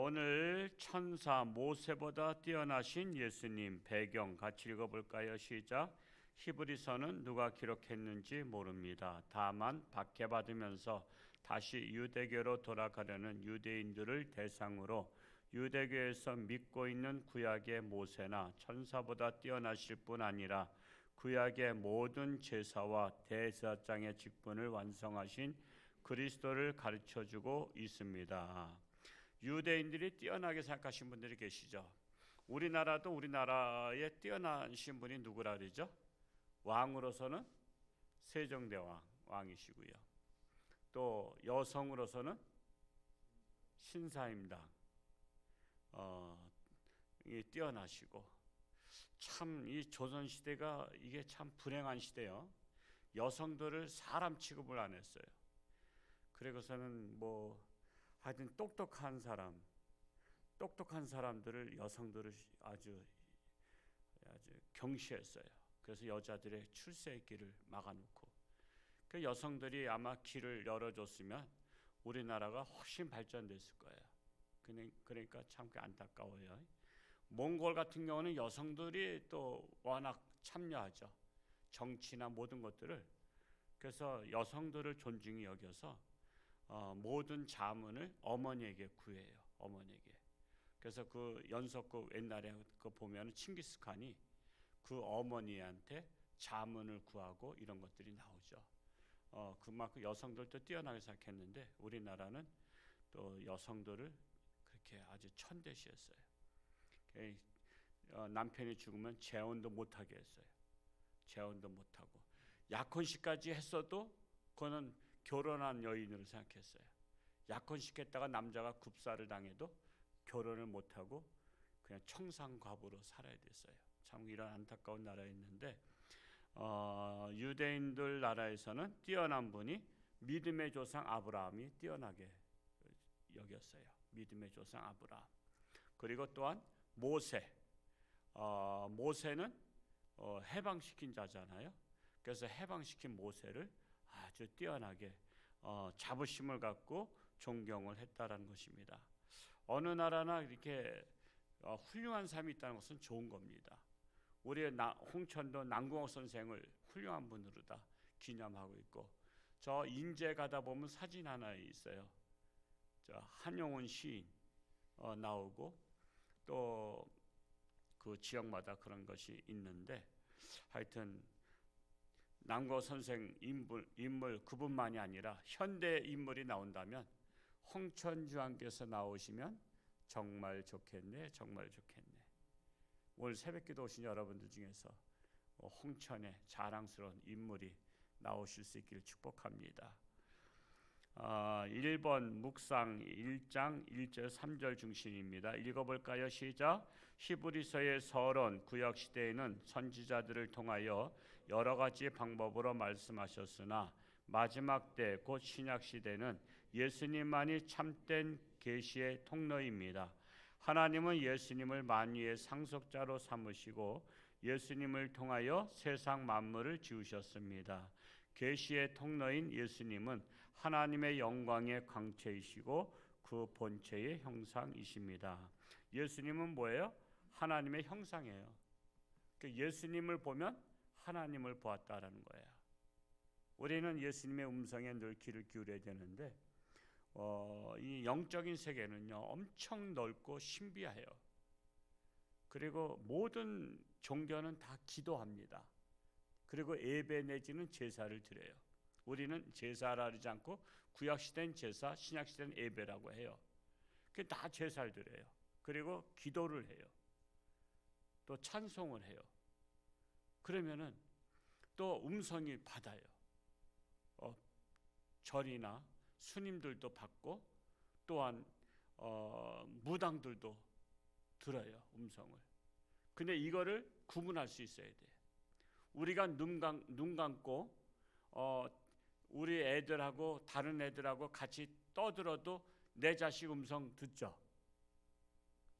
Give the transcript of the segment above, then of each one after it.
오늘 천사 모세보다 뛰어나신 예수님 배경 같이 읽어볼까요? 시작. 히브리서는 누가 기록했는지 모릅니다. 다만 박해받으면서 다시 유대교로 돌아가려는 유대인들을 대상으로 유대교에서 믿고 있는 구약의 모세나 천사보다 뛰어나실 뿐 아니라 구약의 모든 제사와 대제사장의 직분을 완성하신 그리스도를 가르쳐주고 있습니다. 유대인들이 뛰어나게 생각하신 분들이 계시죠. 우리나라도 우리나라에 뛰어나신 분이 누구라 그러죠? 왕으로서는 세종대왕 왕이시고요. 또 여성으로서는 신사임당 뛰어나시고, 참 이 조선 시대가 이게 참 불행한 시대요. 여성들을 사람 취급을 안 했어요. 그래서는 하여튼 똑똑한 사람들을 여성들을 아주 경시했어요. 그래서 여자들의 출세의 길을 막아놓고, 그 여성들이 아마 길을 열어줬으면 우리나라가 훨씬 발전됐을 거예요. 그러니까 참 안타까워요. 몽골 같은 경우는 여성들이 또 워낙 참여하죠. 정치나 모든 것들을. 그래서 여성들을 존중히 여겨서 모든 자문을 어머니에게 구해요. 어머니에게. 그래서 그 연속극 옛날에 그 보면 칭기스칸이 그 어머니한테 자문을 구하고 이런 것들이 나오죠. 그만큼 여성들도 뛰어나게 생각했는데 우리나라는 또 여성들을 그렇게 아주 천대시했어요. 남편이 죽으면 재혼도 못하게 했어요. 재혼도 못하고 약혼식까지 했어도 그거는 결혼한 여인으로 생각했어요. 약혼시켰다가 남자가 굽사를 당해도 결혼을 못하고 그냥 청산과부로 살아야 됐어요. 참 이런 안타까운 나라였는데, 유대인들 나라에서는 뛰어난 분이 믿음의 조상 아브라함이 뛰어나게 여겼어요. 믿음의 조상 아브라함. 그리고 또한 모세는 해방시킨 자잖아요. 그래서 해방시킨 모세를 아주 뛰어나게 자부심을 갖고 존경을 했다라는 것입니다. 어느 나라나 이렇게 훌륭한 사람이 있다는 것은 좋은 겁니다. 우리 홍천도 남궁옥 선생을 훌륭한 분으로 다 기념하고 있고, 저 인제 가다 보면 사진 하나 있어요. 저 한용운 시인 나오고, 또 그 지역마다 그런 것이 있는데, 하여튼 남궁옥 선생 인물 그분만이 아니라 현대 인물이 나온다면 홍천주왕께서 나오시면 정말 좋겠네, 정말 좋겠네. 오늘 새벽기도 오신 여러분들 중에서 홍천의 자랑스러운 인물이 나오실 수 있기를 축복합니다. 1번 묵상 1장 1절 3절 중심입니다. 읽어볼까요? 시작. 히브리서의 서론 구약시대에는 선지자들을 통하여 여러 가지 방법으로 말씀하셨으나 마지막 때 곧 신약시대는 예수님만이 참된 계시의 통로입니다. 하나님은 예수님을 만유의 상속자로 삼으시고 예수님을 통하여 세상 만물을 지으셨습니다. 계시의 통로인 예수님은 하나님의 영광의 광채이시고 그 본체의 형상이십니다. 예수님은 뭐예요? 하나님의 형상이에요. 예수님을 보면 하나님을 보았다라는 거예요. 우리는 예수님의 음성에 늘 귀를 기울여야 되는데, 이 영적인 세계는요 엄청 넓고 신비해요. 그리고 모든 종교는 다 기도합니다. 그리고 예배 내지는 제사를 드려요. 우리는 제사라 하지 않고 구약시대는 제사, 신약시대는 예배라고 해요. 그게 다 제사를 드려요. 그리고 기도를 해요. 또 찬송을 해요. 그러면은 또 음성이 받아요. 절이나 스님들도 받고 또한 무당들도 들어요, 음성을. 근데 이거를 구분할 수 있어야 돼. 우리가 눈 감고 우리 애들하고 다른 애들하고 같이 떠들어도 내 자식 음성 듣죠.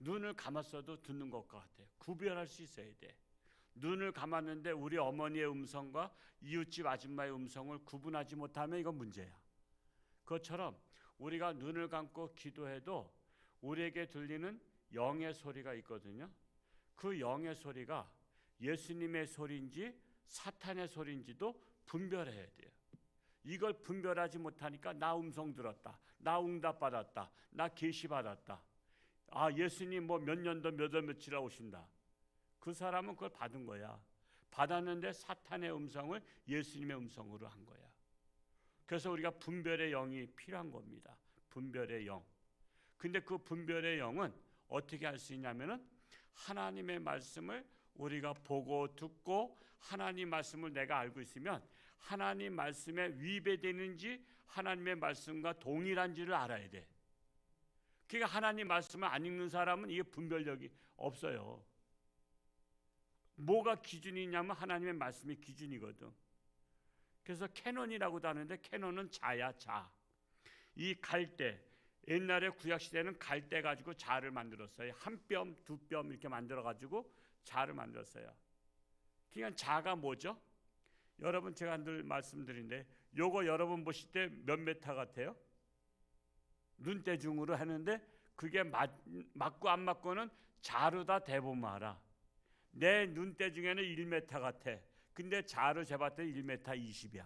눈을 감았어도 듣는 것과 같아요. 구별할 수 있어야 돼. 눈을 감았는데 우리 어머니의 음성과 이웃집 아줌마의 음성을 구분하지 못하면 이건 문제야. 그것처럼 우리가 눈을 감고 기도해도 우리에게 들리는 영의 소리가 있거든요. 그 영의 소리가 예수님의 소리인지 사탄의 소리인지도 분별해야 돼요. 이걸 분별하지 못하니까 나 음성 들었다, 나 응답 받았다, 나 계시 받았다, 아 예수님 뭐 몇 년도 몇 월 며칠에 오신다. 그 사람은 그걸 받은 거야. 받았는데 사탄의 음성을 예수님의 음성으로 한 거야. 그래서 우리가 분별의 영이 필요한 겁니다. 분별의 영. 근데 그 분별의 영은 어떻게 할 수 있냐면은 하나님의 말씀을 우리가 보고 듣고 하나님 말씀을 내가 알고 있으면 하나님 말씀에 위배되는지 하나님의 말씀과 동일한지를 알아야 돼. 그러니까 하나님 말씀을 안 읽는 사람은 이게 분별력이 없어요. 뭐가 기준이냐면 하나님의 말씀이 기준이거든. 그래서 캐논이라고도 하는데 캐논은 자야, 자. 이 갈대, 옛날에 구약시대는 갈대 가지고 자를 만들었어요. 한 뼘, 두 뼘 이렇게 만들어가지고 자를 만들었어요. 그러니까 자가 뭐죠? 여러분 제가 늘 말씀드리는데 요거 여러분 보실 때 몇 메타 같아요? 눈대중으로 하는데 그게 맞고 안 맞고는 자루다 대보마라. 내 눈대중에는 1m 같아. 근데 자로 재봤더니 1m 20이야.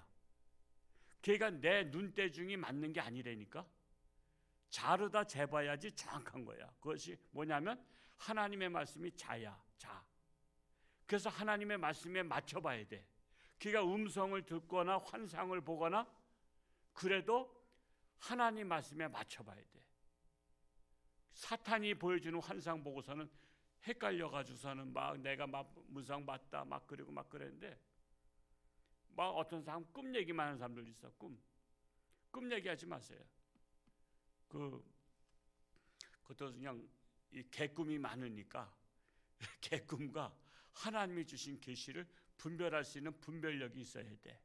그러니까 내 눈대중이 맞는 게 아니라니까. 자르다 재봐야지 정확한 거야. 그것이 뭐냐면 하나님의 말씀이 자야, 자. 그래서 하나님의 말씀에 맞춰봐야 돼. 그러니까 음성을 듣거나 환상을 보거나 그래도 하나님 말씀에 맞춰봐야 돼. 사탄이 보여주는 환상 보고서는 헷갈려가지고서는 막 내가 막 무상 봤다 막 그러고 막 그랬는데 막 어떤 사람 꿈 얘기만 하는 사람들 있어. 꿈 얘기하지 마세요. 그것도 그냥 이 개꿈이 많으니까 개꿈과 하나님이 주신 계시를 분별할 수 있는 분별력이 있어야 돼.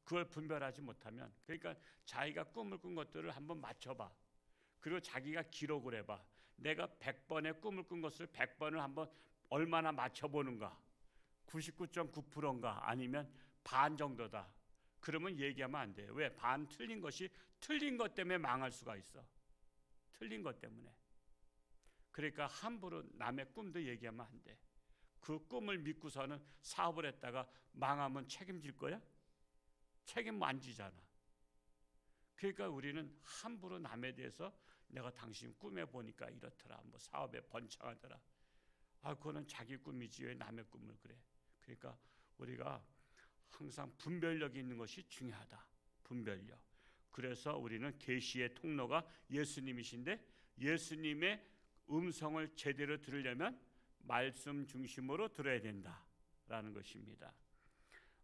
그걸 분별하지 못하면 그러니까 자기가 꿈을 꾼 것들을 한번 맞춰봐. 그리고 자기가 기록을 해봐. 내가 100번의 꿈을 꾼 것을 100번을 한번 얼마나 맞춰보는가. 99.9%인가 아니면 반 정도다. 그러면 얘기하면 안 돼요. 왜? 반 틀린 것이 틀린 것 때문에 망할 수가 있어. 틀린 것 때문에. 그러니까 함부로 남의 꿈도 얘기하면 안 돼. 그 꿈을 믿고서는 사업을 했다가 망하면 책임질 거야? 책임 안 지잖아. 그러니까 우리는 함부로 남에 대해서 내가 당신 꿈에 보니까 이렇더라, 뭐 사업에 번창하더라. 아, 그거는 자기 꿈이지 왜 남의 꿈을 그래? 그러니까 우리가 항상 분별력이 있는 것이 중요하다. 분별력. 그래서 우리는 계시의 통로가 예수님이신데 예수님의 음성을 제대로 들으려면 말씀 중심으로 들어야 된다라는 것입니다.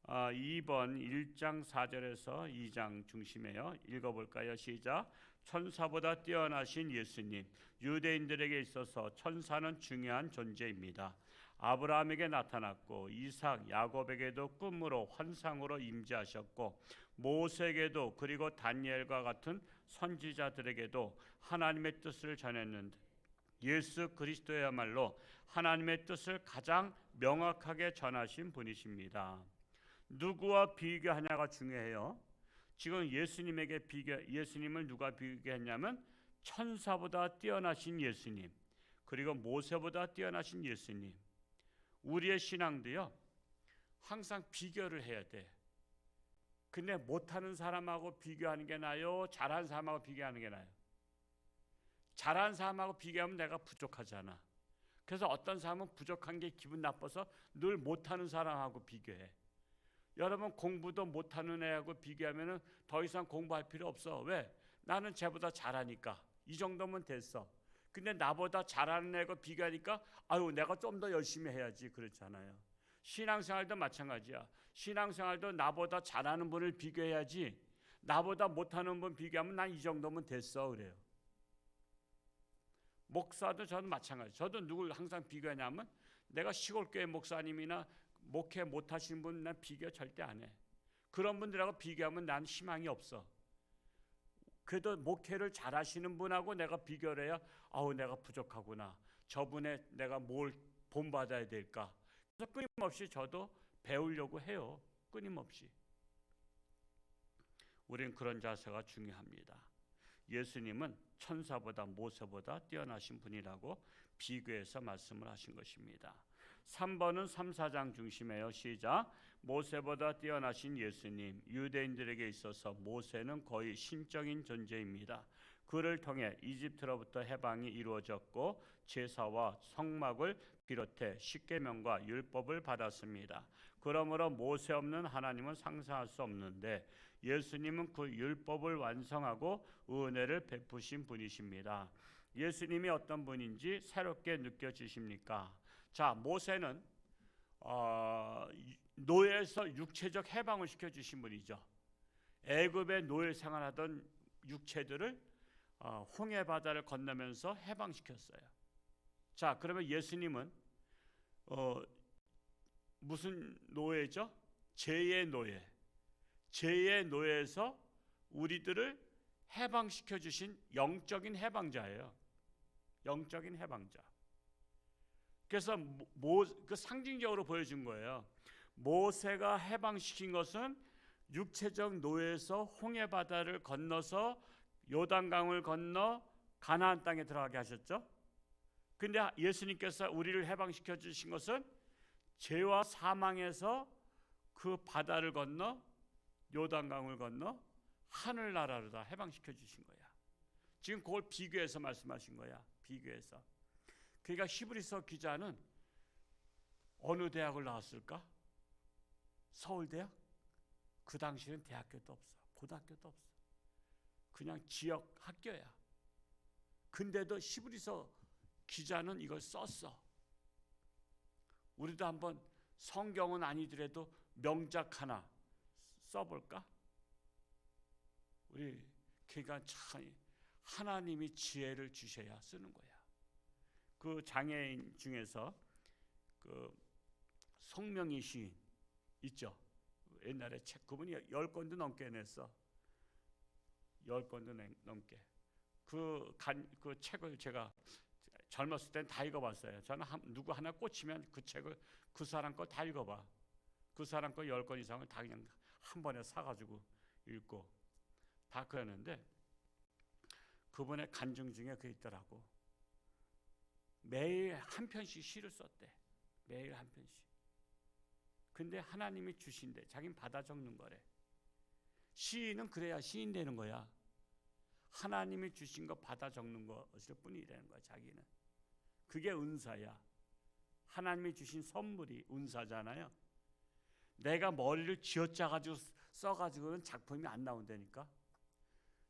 2번 1장 4절에서 2장 중심이에요. 읽어볼까요? 시작. 천사보다 뛰어나신 예수님. 유대인들에게 있어서 천사는 중요한 존재입니다. 아브라함에게 나타났고 이삭, 야곱에게도 꿈으로 환상으로 임재하셨고 모세에게도 그리고 다니엘과 같은 선지자들에게도 하나님의 뜻을 전했는데 예수 그리스도야말로 하나님의 뜻을 가장 명확하게 전하신 분이십니다. 누구와 비교하냐가 중요해요. 지금 예수님을 누가 비교했냐면 천사보다 뛰어나신 예수님, 그리고 모세보다 뛰어나신 예수님. 우리의 신앙도요 항상 비교를 해야 돼. 근데 못하는 사람하고 비교하는 게 나아요? 잘하는 사람하고 비교하는 게 나아요? 잘하는 사람하고 비교하면 내가 부족하잖아. 그래서 어떤 사람은 부족한 게 기분 나빠서 늘 못하는 사람하고 비교해. 여러분 공부도 못하는 애하고 비교하면 더 이상 공부할 필요 없어. 왜? 나는 쟤보다 잘하니까. 이 정도면 됐어. 근데 나보다 잘하는 애하고 비교하니까 아유 내가 좀 더 열심히 해야지 그렇잖아요. 신앙생활도 마찬가지야. 신앙생활도 나보다 잘하는 분을 비교해야지. 나보다 못하는 분 비교하면 난 이 정도면 됐어 그래요. 목사도 저는 마찬가지. 저도 누굴 항상 비교하냐면 내가 시골교회 목사님이나 목회 못하신 분 난 비교 절대 안 해. 그런 분들하고 비교하면 난 희망이 없어. 그래도 목회를 잘하시는 분하고 내가 비교를 해야 아우 내가 부족하구나. 저분의 내가 뭘 본받아야 될까. 그래서 끊임없이 저도 배우려고 해요. 끊임없이. 우리는 그런 자세가 중요합니다. 예수님은 천사보다 모세보다 뛰어나신 분이라고 비교해서 말씀을 하신 것입니다. 3번은 3, 4장 중심이에요. 시작. 모세보다 뛰어나신 예수님. 유대인들에게 있어서 모세는 거의 신적인 존재입니다. 그를 통해 이집트로부터 해방이 이루어졌고 제사와 성막을 비롯해 십계명과 율법을 받았습니다. 그러므로 모세 없는 하나님은 상상할 수 없는데 예수님은 그 율법을 완성하고 은혜를 베푸신 분이십니다. 예수님이 어떤 분인지 새롭게 느껴지십니까? 자, 모세는 노예에서 육체적 해방을 시켜주신 분이죠. 애굽의 노예 생활하던 육체들을 홍해 바다를 건너면서 해방시켰어요. 자, 그러면 예수님은 무슨 노예죠? 죄의 노예. 죄의 노예에서 우리들을 해방시켜 주신 영적인 해방자예요. 영적인 해방자. 그래서 그 상징적으로 보여준 거예요. 모세가 해방시킨 것은 육체적 노예에서 홍해 바다를 건너서 요단강을 건너 가나안 땅에 들어가게 하셨죠. 근데 예수님께서 우리를 해방시켜 주신 것은 죄와 사망에서 그 바다를 건너 요단강을 건너 하늘나라로 다 해방시켜 주신 거야. 지금 그걸 비교해서 말씀하신 거야. 비교해서. 그러니까 히브리서 기자는 어느 대학을 나왔을까? 서울대학? 그 당시에는 대학교도 없어. 고등학교도 없어. 그냥 지역 학교야. 근데도 히브리서 기자는 이걸 썼어. 우리도 한번 성경은 아니더라도 명작 하나 써볼까? 우리 그러니까 참 하나님이 지혜를 주셔야 쓰는 거야. 그 장애인 중에서 그 송명희 시인 있죠. 옛날에 책 그분이 10권도 넘게 냈어. 10권도 넘게. 그 책을 제가 젊었을 땐 다 읽어봤어요. 저는 누구 하나 꽂히면 그 책을 그 사람 거 다 읽어봐. 그 사람 거 10권 이상을 다 그냥 한 번에 사가지고 읽고 다 그랬는데 그분의 간증 중에 그 있더라고. 매일 한 편씩 시를 썼대. 매일 한 편씩. 근데 하나님이 주신대. 자기는 받아 적는 거래. 시인은 그래야 시인 되는 거야. 하나님이 주신 거 받아 적는 것일 뿐이라는 거야. 자기는. 그게 은사야. 하나님이 주신 선물이 은사잖아요. 내가 머리를 쥐어짜가지고 써가지고는 작품이 안 나온다니까.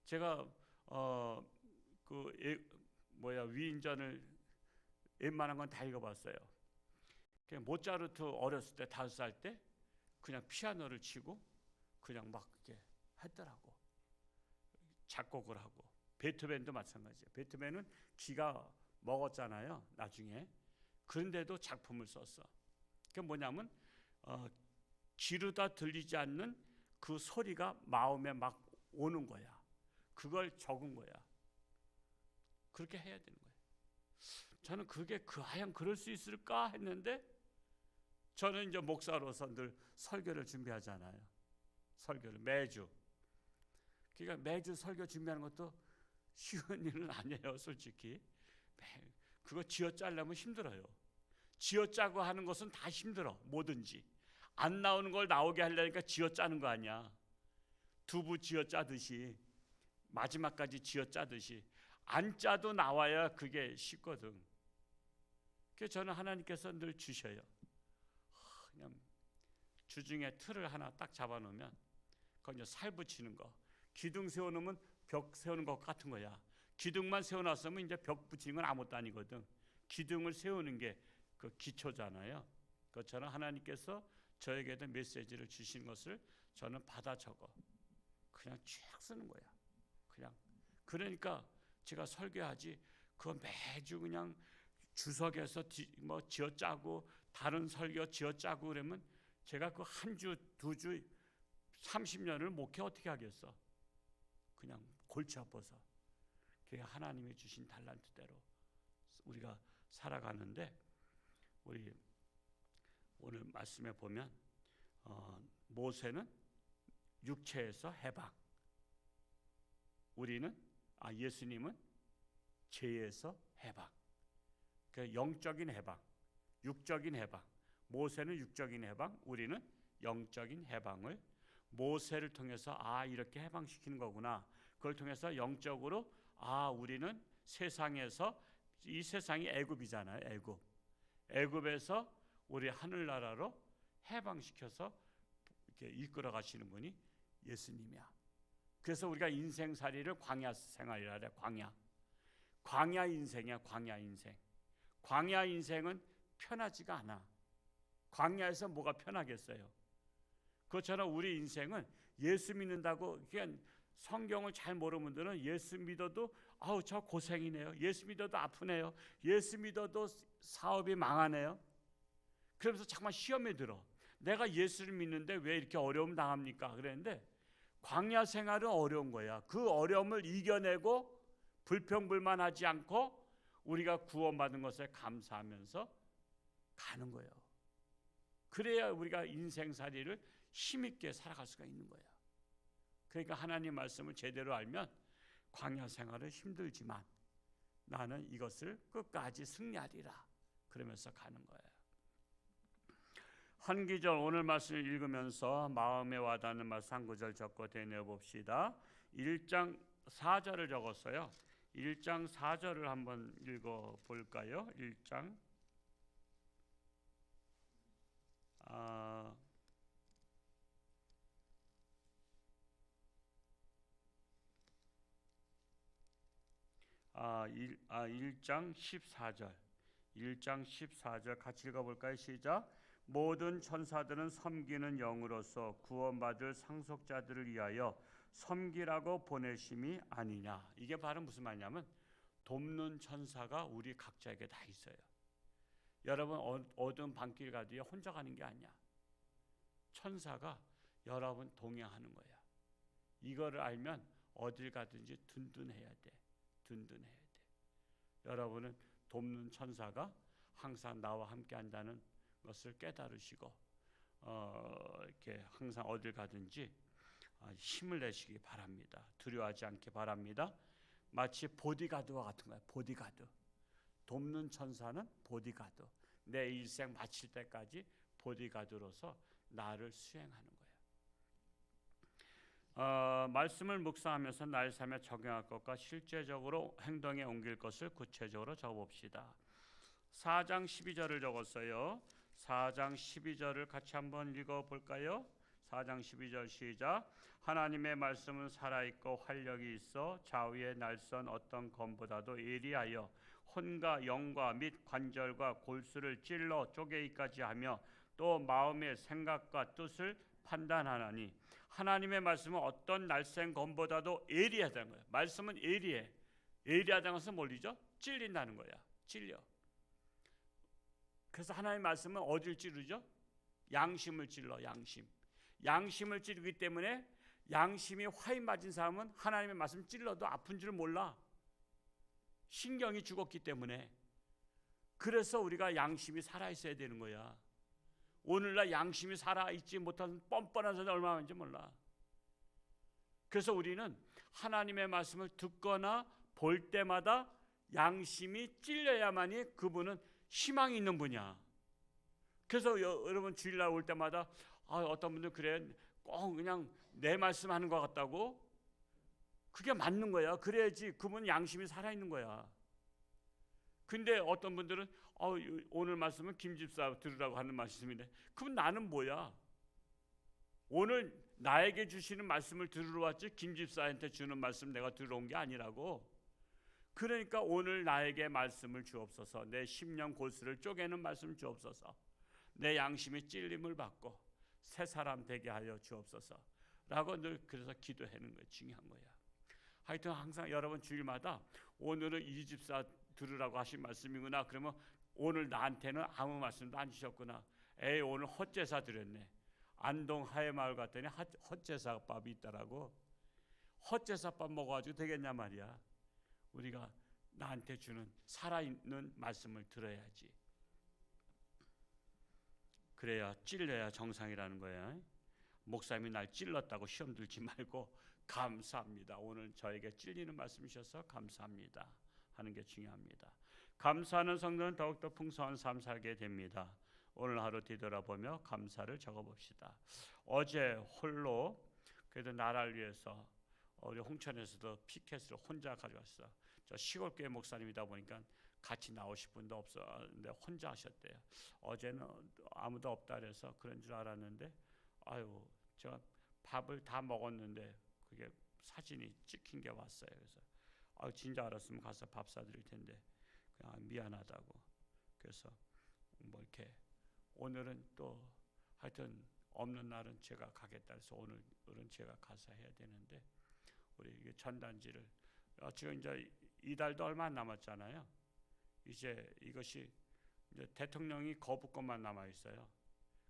제가 위인전을 웬만한 건 다 읽어봤어요. 모차르트 어렸을 때 5살 때 그냥 피아노를 치고 그냥 막 이렇게 했더라고. 작곡을 하고. 베토벤도 마찬가지예요. 베토벤은 기가 먹었잖아요. 나중에. 그런데도 작품을 썼어. 그게 뭐냐면 귀로다 들리지 않는 그 소리가 마음에 막 오는 거야. 그걸 적은 거야. 그렇게 해야 되는 거예요. 저는 그게 과연 그럴 수 있을까 했는데 저는 이제 목사로서 늘 설교를 준비하잖아요. 설교를 매주. 그러니까 매주 설교 준비하는 것도 쉬운 일은 아니에요, 솔직히. 그거 쥐어짜려면 힘들어요. 쥐어짜고 하는 것은 다 힘들어, 뭐든지. 안 나오는 걸 나오게 하려니까 쥐어짜는 거 아니야. 두부 쥐어짜듯이 마지막까지 쥐어짜듯이 안 짜도 나와야 그게 쉽거든. 그래서 저는 하나님께서 늘 주셔요. 그냥 주중에 틀을 하나 딱 잡아놓으면 거기에 살 붙이는 거. 기둥 세워놓으면 벽 세우는 것 같은 거야. 기둥만 세워놨으면 이제 벽 붙이는 건 아무것도 아니거든. 기둥을 세우는 게 그 기초잖아요. 그것처럼 하나님께서 저에게도 메시지를 주신 것을 저는 받아 적어. 그냥 쫙 쓰는 거야. 그냥. 그러니까 제가 설교하지 그거 매주 그냥 주석에서 쥐어짜고 다른 설교 쥐어짜고 그러면 제가 그 한 주, 두 주, 30년을 목회 어떻게 하겠어? 그냥 골치 아파서. 그게 하나님이 주신 달란트대로 우리가 살아가는데 우리 오늘 말씀에 보면 모세는 육체에서 해방, 우리는 예수님은 죄에서 해방, 그 영적인 해방, 육적인 해방. 모세는 육적인 해방, 우리는 영적인 해방을 모세를 통해서 이렇게 해방시키는 거구나. 그걸 통해서 영적으로 우리는 세상에서, 이 세상이 애굽이잖아요. 애굽에서 우리 하늘나라로 해방시켜서 이렇게 이끌어 가시는 분이 예수님이야. 그래서 우리가 인생살이를 광야 생활이라 그래. 광야 인생이야. 광야 인생은 편하지가 않아. 광야에서 뭐가 편하겠어요? 그렇잖아. 우리 인생은 예수 믿는다고, 그냥 성경을 잘 모르는 분들은 예수 믿어도 저 고생이네요. 예수 믿어도 아프네요. 예수 믿어도 사업이 망하네요. 그러면서 잠깐 시험에 들어. 내가 예수를 믿는데 왜 이렇게 어려움 당합니까? 그랬는데 광야 생활은 어려운 거야. 그 어려움을 이겨내고 불평불만하지 않고 우리가 구원받은 것에 감사하면서 가는 거예요. 그래야 우리가 인생살이를 힘있게 살아갈 수가 있는 거야. 그러니까 하나님 말씀을 제대로 알면 광야 생활은 힘들지만 나는 이것을 끝까지 승리하리라 그러면서 가는 거예요. 한 기절 오늘 말씀을 읽으면서 마음에 와닿는 말씀 한 구절 적고 되뇌어 봅시다. 1장 4절을 적었어요. 1장 4절을 한번 읽어 볼까요? 1장 1장 14절. 1장 14절 같이 읽어볼까요? 시작. 모든 천사들은 섬기는 영으로서 구원받을 상속자들을 위하여 섬기라고 보내심이 아니냐. 이게 바로 무슨 말이냐면 돕는 천사가 우리 각자에게 다 있어요. 여러분 어두운 밤길 가도 혼자 가는 게 아니야. 천사가 여러분 동행하는 거야. 이거를 알면 어딜 가든지 든든해야 돼. 여러분은 돕는 천사가 항상 나와 함께 한다는 것을 깨달으시고 이렇게 항상 어딜 가든지 힘을 내시기 바랍니다. 두려워하지 않기 바랍니다. 마치 보디가드와 같은 거예요. 보디가드. 돕는 천사는 보디가드. 내 일생 마칠 때까지 보디가드로서 나를 수행하는 거예요. 말씀을 묵상하면서 나의 삶에 적용할 것과 실제적으로 행동에 옮길 것을 구체적으로 적어봅시다. 4장 12절을 적었어요. 4장 12절을 같이 한번 읽어볼까요? 4장 12절 시작. 하나님의 말씀은 살아있고 활력이 있어 좌우의 날선 어떤 검보다도 예리하여 혼과 영과 및 관절과 골수를 찔러 쪼개기까지 하며 또 마음의 생각과 뜻을 판단하나니. 하나님의 말씀은 어떤 날쌘 검보다도 예리하다는 거예요. 말씀은 예리해. 예리하다는 것은 뭘리죠? 찔린다는 거야. 찔려. 그래서 하나님의 말씀은 어디를 찌르죠? 양심을 찔러. 양심을 찌르기 때문에 양심이 화인 맞은 사람은 하나님의 말씀 찔러도 아픈 줄 몰라. 신경이 죽었기 때문에. 그래서 우리가 양심이 살아있어야 되는 거야. 오늘날 양심이 살아있지 못한 뻔뻔한 사람이 얼마나 많은지 몰라. 그래서 우리는 하나님의 말씀을 듣거나 볼 때마다 양심이 찔려야만이 그분은 희망이 있는 분이야. 그래서 여러분 주일날 올 때마다 어떤 분들 그래 꼭 그냥 내 말씀하는 것 같다고. 그게 맞는 거야. 그래야지 그분 양심이 살아있는 거야. 근데 어떤 분들은 오늘 말씀은 김집사 들으라고 하는 말씀인데 그럼 나는 뭐야? 오늘 나에게 주시는 말씀을 들으러 왔지 김집사한테 주는 말씀 내가 들어온 게 아니라고. 그러니까 오늘 나에게 말씀을 주옵소서. 내 심령 골수를 쪼개는 말씀 주옵소서. 내 양심의 찔림을 받고 새 사람 되게 하여 주옵소서 라고 늘 그래서 기도하는 거예요. 중요한 거야. 하여튼 항상 여러분 주일마다 오늘은 이 집사 들으라고 하신 말씀이구나. 그러면 오늘 나한테는 아무 말씀도 안 주셨구나. 오늘 헛제사 드렸네. 안동 하회마을 갔더니 헛제사밥이 있더라고. 헛제사밥 먹어가지고 되겠냐 말이야. 우리가 나한테 주는 살아있는 말씀을 들어야지. 그래야 찔려야 정상이라는 거야. 목사님이 날 찔렀다고 시험 들지 말고 감사합니다. 오늘 저에게 찔리는 말씀이셔서 감사합니다 하는 게 중요합니다. 감사하는 성도는 더욱더 풍성한 삶 살게 됩니다. 오늘 하루 뒤돌아보며 감사를 적어봅시다. 어제 홀로 그래도 나라를 위해서 우리 홍천에서도 피켓을 혼자 가져갔어. 저 시골교회 목사님이다 보니까 같이 나오실 분도 없었는데 혼자 하셨대요. 어제는 아무도 없다 그래서 그런 줄 알았는데 아유 제가 밥을 다 먹었는데 그게 사진이 찍힌 게 왔어요. 그래서 아유 진짜 알았으면 가서 밥 사드릴 텐데 그냥 미안하다고. 그래서 뭐 이렇게 오늘은 또 하여튼 없는 날은 제가 가겠다 해서 오늘은 제가 가서 해야 되는데 우리 이게 전단지를 지금 이제 이달도 얼마 안 남았잖아요. 이제 이것이 이제 대통령이 거부권만 남아 있어요.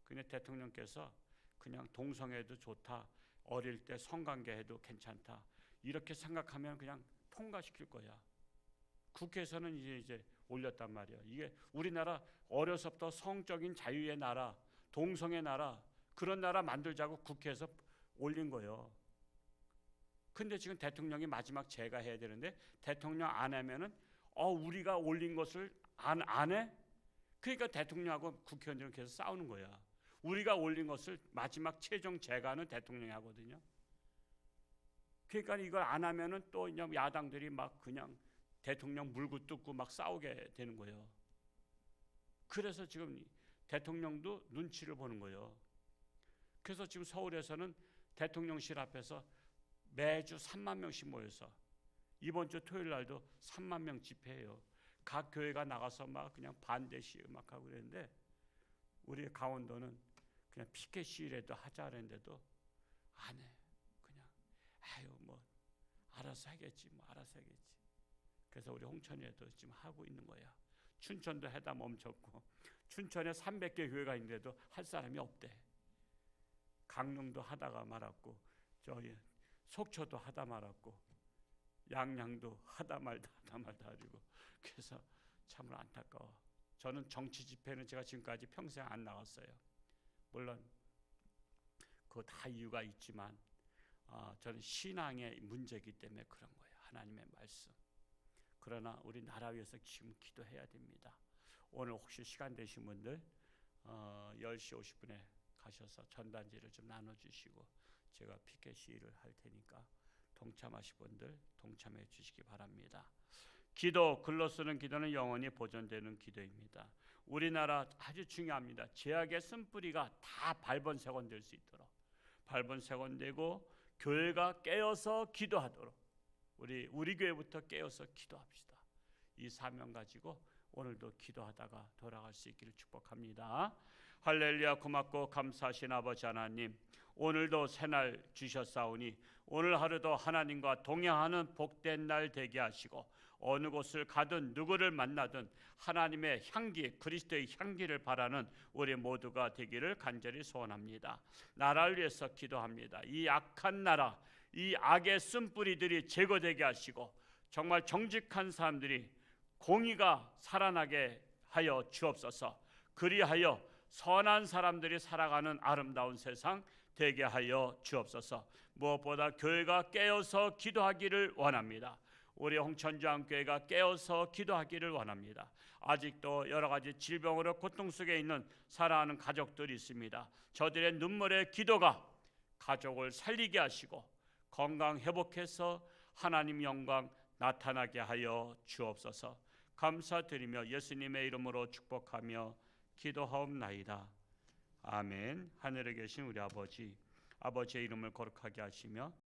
근데 대통령께서 그냥 동성애도 좋다, 어릴 때 성관계해도 괜찮다 이렇게 생각하면 그냥 통과시킬 거야. 국회에서는 이제 올렸단 말이야. 이게 우리나라 어려서부터 성적인 자유의 나라, 동성애 나라 그런 나라 만들자고 국회에서 올린 거예요. 근데 지금 대통령이 마지막 제가 해야 되는데 대통령 안 하면은 우리가 올린 것을 안 해? 그러니까 대통령하고 국회의원들은 계속 싸우는 거야. 우리가 올린 것을 마지막 최종 제가는 대통령이 하거든요. 그러니까 이걸 안 하면은 또 그냥 야당들이 막 그냥 대통령 물고 뜯고 막 싸우게 되는 거예요. 그래서 지금 대통령도 눈치를 보는 거예요. 그래서 지금 서울에서는 대통령실 앞에서 매주 3만 명씩 모여서 이번 주 토요일 날도 3만 명 집회해요. 각 교회가 나가서 막 그냥 반대 시위 막 하고 그랬는데 우리 강원도는 그냥 피켓 시위라도 하자 그랬는데도 안 해. 그냥 아유 뭐 알아서 하겠지 뭐 알아서 하겠지. 그래서 우리 홍천에도 지금 하고 있는 거야. 춘천도 해다 멈췄고 춘천에 300개 교회가 있는데도 할 사람이 없대. 강릉도 하다가 말았고 저기 속초도 하다 말았고 양양도 하다 말다 하고 그래서 참으로 안타까워. 저는 정치 집회는 제가 지금까지 평생 안 나갔어요. 물론 그 다 이유가 있지만 저는 신앙의 문제이기 때문에 그런 거예요. 하나님의 말씀. 그러나 우리 나라 위해서 지금 기도해야 됩니다. 오늘 혹시 시간 되신 분들 10시 50분에 가셔서 전단지를 좀 나눠주시고 제가 피켓 시위를 할 테니까 동참하실 분들 동참해 주시기 바랍니다. 기도, 글로 쓰는 기도는 영원히 보존되는 기도입니다. 우리나라 아주 중요합니다. 죄악의 쓴뿌리가 다 발본색원될 수 있도록 발본색원되고 교회가 깨어서 기도하도록 우리 교회부터 깨어서 기도합시다. 이 사명 가지고 오늘도 기도하다가 돌아갈 수 있기를 축복합니다. 할렐루야. 고맙고 감사하신 아버지 하나님, 오늘도 새날 주셨사오니 오늘 하루도 하나님과 동행하는 복된 날 되게 하시고 어느 곳을 가든 누구를 만나든 하나님의 향기, 그리스도의 향기를 바라는 우리 모두가 되기를 간절히 소원합니다. 나라를 위해서 기도합니다. 이 악한 나라, 이 악의 쓴뿌리들이 제거되게 하시고 정말 정직한 사람들이 공의가 살아나게 하여 주옵소서. 그리하여 선한 사람들이 살아가는 아름다운 세상 되게 하여 주옵소서. 무엇보다 교회가 깨어서 기도하기를 원합니다. 우리 홍천주안교회가 깨어서 기도하기를 원합니다. 아직도 여러 가지 질병으로 고통 속에 있는 사랑하는 가족들이 있습니다. 저들의 눈물의 기도가 가족을 살리게 하시고 건강 회복해서 하나님 영광 나타나게 하여 주옵소서. 감사드리며 예수님의 이름으로 축복하며 기도하옵나이다. 아멘. 하늘에 계신 우리 아버지의 이름을 거룩하게 하시며